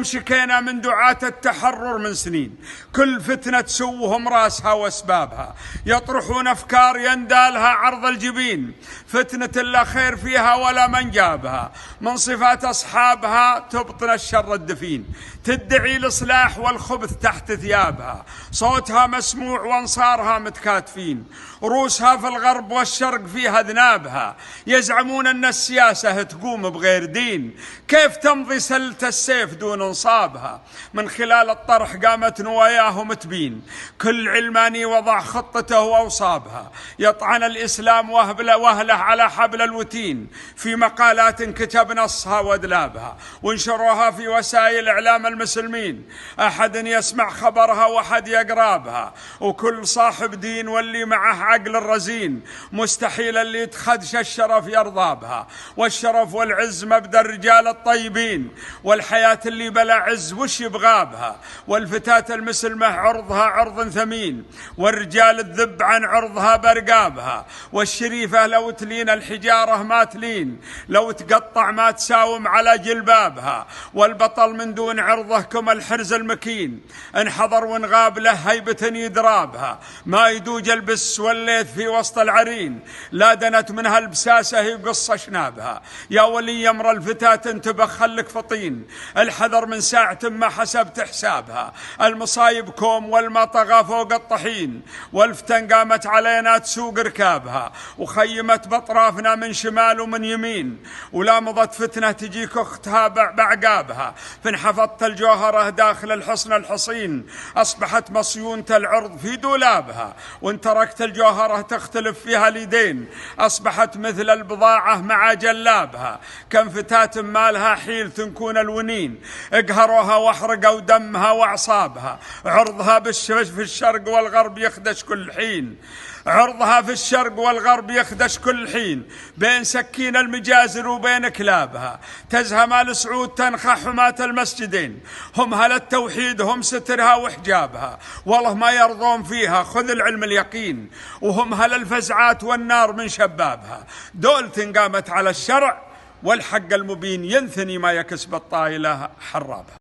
شكينا من دعاة التحرر من سنين، كل فتنة تسوهم راسها واسبابها، يطرحون افكار يندالها عرض الجبين، فتنة لا خير فيها ولا من جابها، من صفات اصحابها تبطن الشر الدفين، تدعي الاصلاح والخبث تحت ثيابها، صوتها مسموع وانصارها متكاتفين، روسها في الغرب والشرق فيها ذنابها، يزعمون ان السياسة تقوم بغير دين، كيف تمضي سلة السيف دون انصابها؟ من خلال الطرح قامت نواياهم تبين، كل علماني وضع خطته واوصابها، يطعن الاسلام وهله على حبل الوتين، في مقالات كتب نصها وادلابها، وانشروها في وسائل اعلام المسلمين، احد يسمع خبرها واحد يقرابها، وكل صاحب دين واللي معه عقل الرزين، مستحيل اللي تخدش الشرف يرضى بها، والشرف والعز مبدأ الرجال الطيبين، والحياة اللي بلا عز وش يبغى بها، والفتاة المسلمة عرضها عرض ثمين، والرجال الذب عن عرضها برقابها، والشريفة لو تلين الحجارة ما تلين، لو تقطع ما تساوم على جلبابها، والبطل من دون عرضه كما الحرز المكين، انحضر وانغاب له هيبة يدرابها، ما يدوج البس والليث في وسط العرين، لا دنت منها البساسة يقص شنابها، يا ولي امر الفتاة انتبه خلك فطين، الحذر من ساعة ما حسبت حسابها، المصايب كوم والما طغى فوق الطحين، والفتن قامت علينا تسوق ركابها، وخيمت بطرافنا من شمال ومن يمين، ولا مضت فتنة تجيك اختها بعقابها، فانحفظت الجوهرة داخل الحصن الحصين، اصبحت مصيونة العرض في دولابها، وان تركت الجوهرة تختلف فيها اليدين، اصبحت مثل البضاعة مع جلابها، كم فتاة مالها حيل تنكون الونين، اقهروها واحرقوا دمها واعصابها، عرضها في الشرق والغرب يخدش كل حين، عرضها في الشرق والغرب يخدش كل حين، بين سكين المجازر وبين كلابها، تزهم آل سعود تنخى حماة المسجدين، هم هل التوحيد هم سترها وحجابها، والله ما يرضون فيها خذ العلم اليقين، وهم هل الفزعات والنار من شبابها، دولة قامت على الشرع والحق المبين، ينثني ما يكسب الطائلة حرابها.